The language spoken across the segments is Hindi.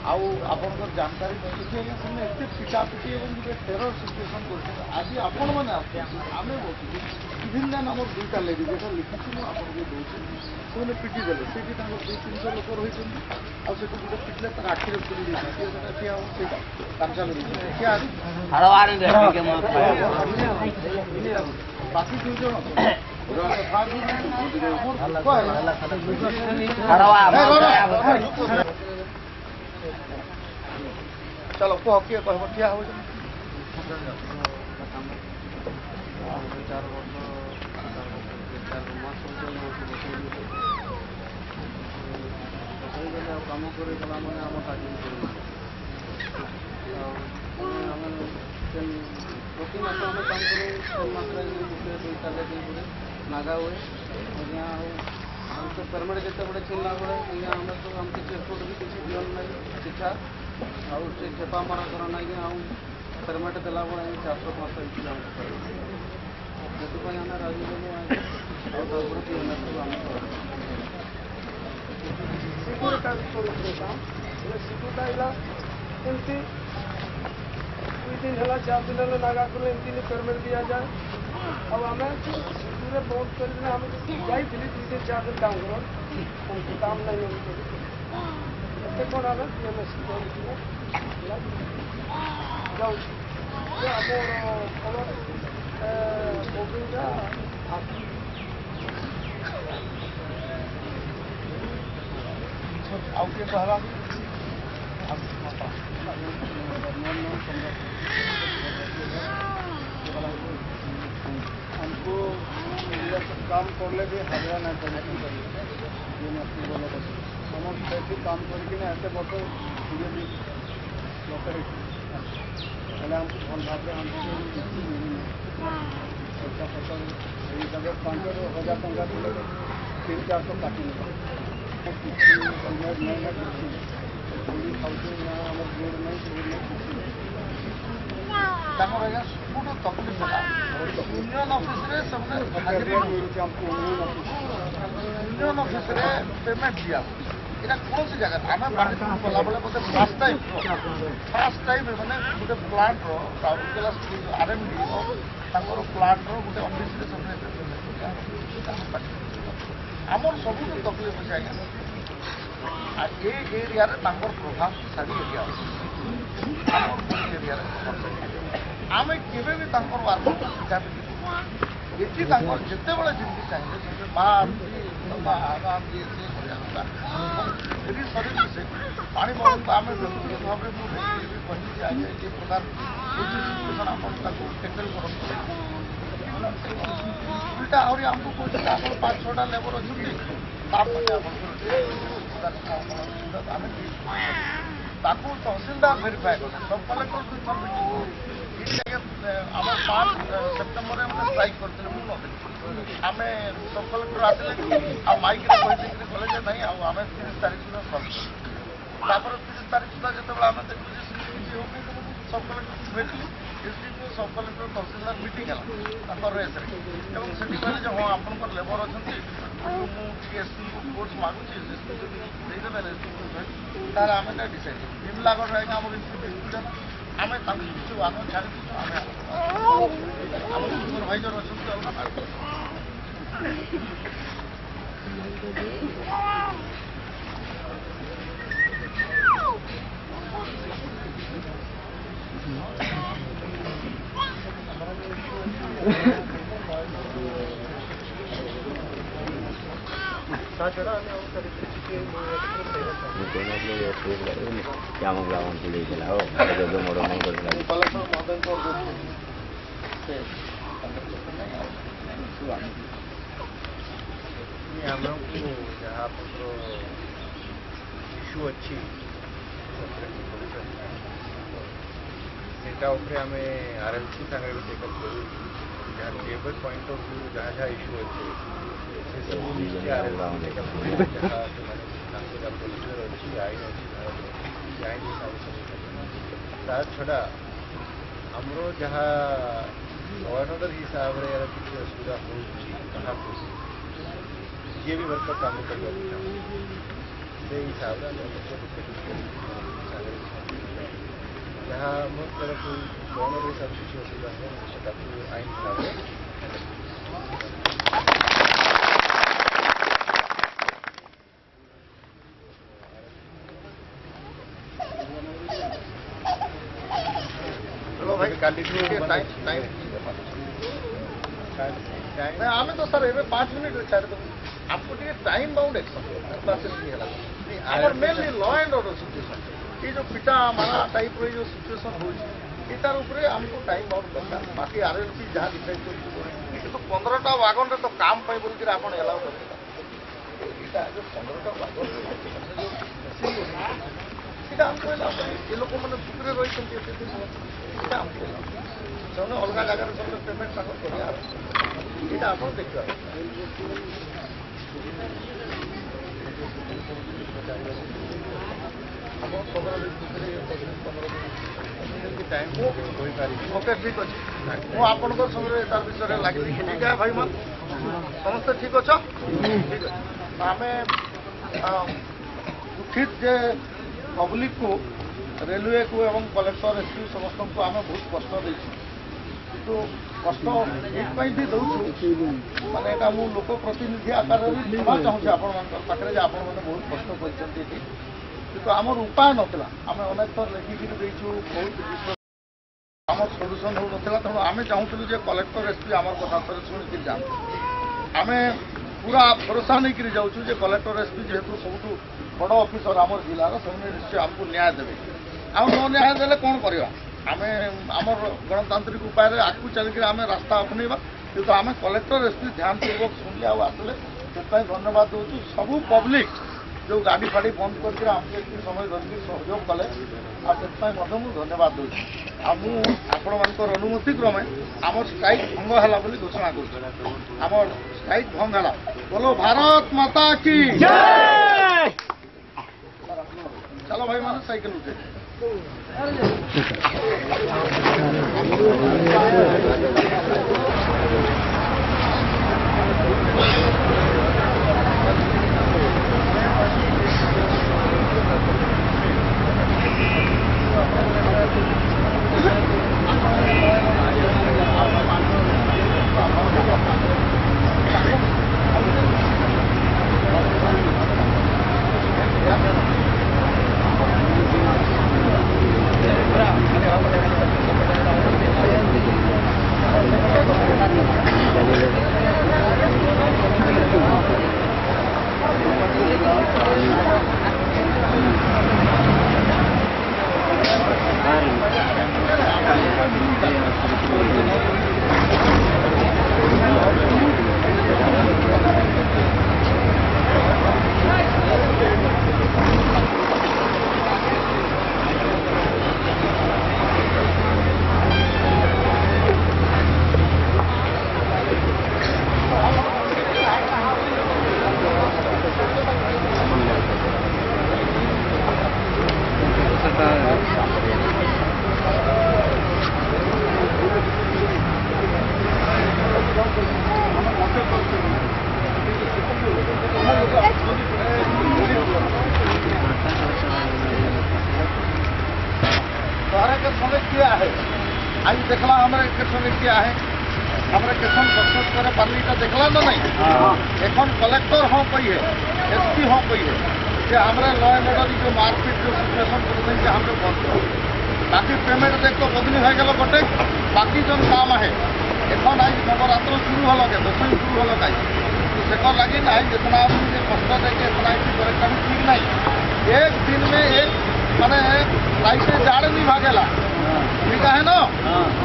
आउ आपंकर जानकारी देखिए आज्ञा एत पिटापिटी और गोटे टेरर सिचुएसन कर आज आपण मैंने आम बसु इभिन देन आम दुईटा लेडी जो लिखी आपको दूसरी से पिटी देले से दुई तीन लोक रही आठ पिटले तर आखिर पिटी ठिया हम से कांचा बाकी दुई जन चलो कह किए कह ठिया हो 4 वर्ष कम कर प्रति मास आम काम करें नागा हुए तो पेमेंट जिते बड़े चिल्ला बड़े आम तो आमको चेकपोर्ट भी किसी दिवन ना शिक्षा आउ से चेपा मारा करना कि आम पेमेंट देला बड़े 400-500 से आम राजी एमती 2 दिन है 4 दिन है नागा कर पेमेंट दिया जाए अब आम पूरे बहुत कर जाई 2 दिन 4 दिन काम कर काम नहीं एत कौन आम पीएमएस जाऊ खबर ओपनिंग आउ किए कहला हमको काम करले भी हाजरा ना करने हम कैसे काम करके एत बर्ष धीरे भी हमको भल भाव हमको पैसा फसल हिसाब 5,000 टका देले 300-400 काटी यूनियन ऑफिस पेमेंट दिया यहाँ कौन सी जगह आम गला बेले बोलते फास्ट टाइम मैंने गोटे प्लांट राउरकेला आरएमडी प्लांट गोटे ऑफिस आमर सब तकलीफ अच्छे आज्ञा ये एरिया प्रभावशाली एरिया एरिया आम के वार्क पिटा पिटी ये जिते बड़े जमी चाहिए माँ आमती शरीर से पानी बहन को आम व्यक्तिगत भाव में मुझे आज्ञा ये प्रकार सिचुएसन आप टेकल कर उल्टा आहरी आमको कहते आप 5-6टा लेबर अच्छे तहसीलदार भेरीफाए कले सब कलेक्टर आम 5 सेप्टेम्बर में स्ट्राइक करते आम सब कलेक्टर आसे माइक कहे नहीं आम 30 तारीख सुधा सल्व 30 तारीख सुधा जो आम देखु सब कलेक्टर भेटली एसडीपीओ सब कलेक्टर तहसीलदार मीटिंग है रेस से कहले हाँ आप लेबर अच्छा मुझे एसपी को फोर्स मागुची एसपी देदेवे एसपी तार आम डिसाइड भीमलागढ़ आगे आम डिस्ट्रिक्ट आम आम छाड़ी आम सुपरभाइजर अच्छा जहाँ इश्यू अच्छी आम आरएमसी सागर टेकअप करूँ जहाँ लेबर पॉइंट ऑफ व्यू जहाँ जहाँ इश्यू अच्छे से सब आरएमसी टेकअप जहाँ प्रोसीजर अच्छी आईन अच्छी आईन हिसाब से छड़ा आमर जहाँ अनदर हिसाब से यार किसी असुविधा हो जी भी वर्कर काम करने से हिसाब से जहाँ आम तरफ लोन हिसाब से किसी असुविधा है से आईन हिसाब से आम तो सर ए 5 मिनट छाड़ आपको time bound action mainly law and order situation ये जो पिटा मारा टाइप रो सिचुएशन होतार आमको टाइम बाउंड दरकार बाकी आरएलपी जहाँ डिसाइड कर 15टा वागन तो काम बोल आप एलाउ कर 15टा वागन आमको ये लोक मैंने सुखरे रही अलग जगार सब पेमेंट यहाँ आप देखा ओके ठीक अच्छे मुझे समय तार विषय लगे ठीक है भाई मान समस्ते ठीक अच्छ ठीक है आम दुखित जे पब्लिक को रेलवे को एवं कलेक्टर एसपी समस्त को आम बहुत कष्ट देचु किंतु कष्ट ये भी दौर माने मुझे लोक प्रतिनिधि आकार भी क्षमा चाहूँगी आपे आपण मैंने बहुत कष्ट कर किंतु आमर उपाय नाला आम अनेक थर लिखिकी देचु बहुत आम सल्यूसन हो नाला तेणु आम चाहूँ कलेक्टर एसपी आम कथा थोड़े शुणिक जाए आम पूरा भरोसा नहीं जाऊँ कलेक्टर एसपी जेहेतु सब बड़ ऑफिसर आम जिलार से निश्चय आमको न्याय देवे आम न न्याय देले कौन करवा आम आमर गणतांत्रिक उपाय आगू चलिक आम रास्ता अपनेबा किंतु आम कलेक्टर एसपी ध्यान पूर्वक शुणिले आसले से धन्यवाद दूँ सबू पब्लिक जो गाड़ी फाड़ी बंद करके आमको ये समय धरिक सहयोग कले आगे धन्यवाद दूँ आपण अनुमति क्रमे आम स्ट्राइक भंग है बोली घोषणा कर स्ट्राइक भंग है बोलो भारत माता की चलो भाई मानो साइकिल उठे किया है आज देखला हमारे केसन किया है हमारे केसन सक्सेस करे पार्टी देखला ना नहीं एखन कलेक्टर हाँ कही है एसपी हाँ कही है कि हमारे लॉ एंड ऑर्डर जो मारपीट जो सिचुएशन कर हम लोग बंद करो बाकी पेमेंट देख तो बदली हो गल गोटे बाकी जो काम है एखन आज नवरात्र शुरू हल के दशमी शुरू हल का से लगी ना जितना कष्ट देखे इतना करेक्शन ठीक नहीं एक दिन में एक मैंने लाइटे जाड़े नहीं भागेला ठीक है ना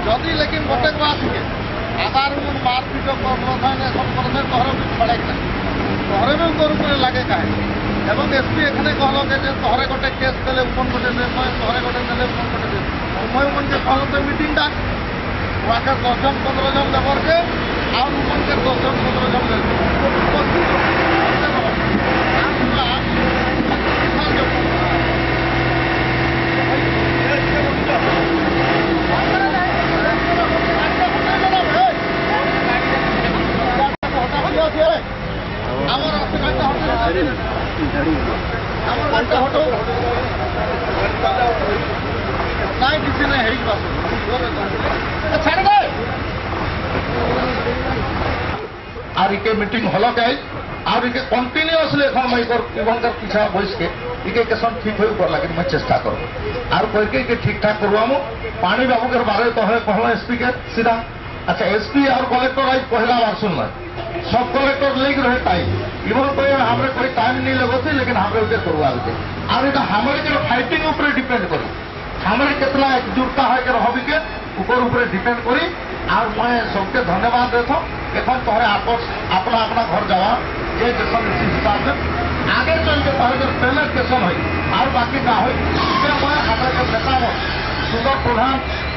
जदि लेकिन गोटे बात है आधार मारपीट कर सब करते तोहर भी पड़े तोहरे भी कर लगे कहे एवं एसपी एखने कहल के तोहरे गोटे केस देले उपन गोटे तोहरे गोटे देले उपन गोटे मैं उपन के कहते मीटिंगटा वहाँ 10 जन 15 जन लेबर के और उपन के 10 जन 15 जन हटो नहीं किसी ने है छाड़ दे आर इके मीटिंग हल गए आर इके कंटिन्यूअसली এখন मैं पीछा बस के इके केसन ठीक हो कर लगे मैं चेष्टा करूँ आर करके के ठीक ठाक करवा मु पानी बाबू के बारे तो है कहला एसपी के सीधा अच्छा एसपी और कलेक्टर आज पहला बार सुनना सब कलेक्टर लेके रहे टाइम इवन तो हमारे कोई टाइम नहीं लगती लेकिन हमें उसे करवा देते और ये हमारे जो फाइटिंग ऊपर डिपेंड करी हमारे कितना एकजुटता है कि रही के ऊपर डिपेंड करी और मैं सबके धन्यवाद देता एखन तोहरे आपस अपना अपना घर जावा जे जैसन हिसाब से आगे चल के तोहरे जब पेमेंट कैसन हुई और बाकी का हुई मैं हमारे जब नेता हो सुंदर प्रधान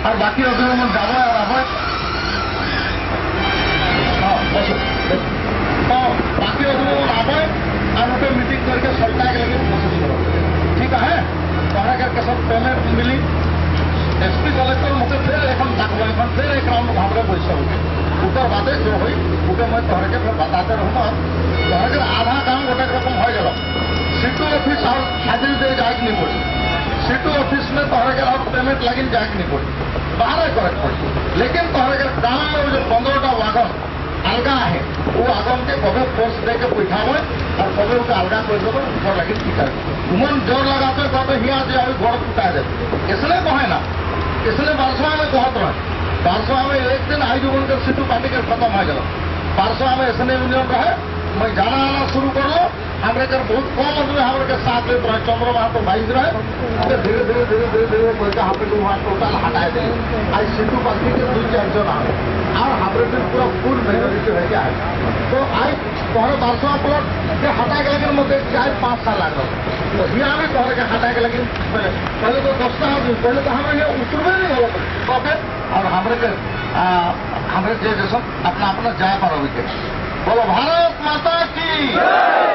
और बाकी अभिनंदन जावा और आवे तो बाकी अभिनंदन आवे और उनके मीटिंग करके सरकार के लगे कोशिश करो ठीक है तोहरा के सब पेमेंट मिली एसपी कलेक्टर मुझे फिर एक फिर एक राउंड भावरे पैसा हुए ऊपर बातें जो हुई उसे मैं तोहरे के फिर बताते रहूँगा तोहरे के आधा काम गोटे रकम हो गया सीटू ऑफिस और हाजिरी दे जाए नहीं पड़ी सीटू ऑफिस में तोहरे के और पेमेंट लगी जाए नहीं पड़ी बाहर करे पड़ी लेकिन तोहरे के गाँव में जो 15टा वागन अलगा है वो आगम के कभी फोर्स दे के बैठा हुए और कभी उसे अलगा कर दो ऊपर लगे पीटा उमन जोर लगाते कहते हिया जे अभी घर पीटा दे इसलिए कहे ना इसलिए बारसवा में कहत रहे बारसवा में एक दिन आई जुबन कर सीटू पार्टी के खत्म हो गया बारसवा में ऐसे यूनियन रहे मैं जाना आना शुरू कर लो हमारे घर बहुत कम आदमी हमारे के साथ लेते रहे चंद्रमा तो बाइक रहे धीरे धीरे धीरे धीरे धीरे करके हमें लोग वहाँ टोटल हटाए थे आज सीटू पार्टी के 2-4 जन आए और हमारे दिन पूरा फुल मेजोरिटी रह गया है तो आज तोहरे बारसवा प्लॉट के हटा के लेकिन मुझे 4-5 साल लग रहा तो यहाँ भी तोहरे के हटा के लेकिन पहले तो 10टा आदमी पहले तो हमें ये उतरवे नहीं हो और हमारे जैसे अपना अपना जाए पर अभी के बोलो भारत माता की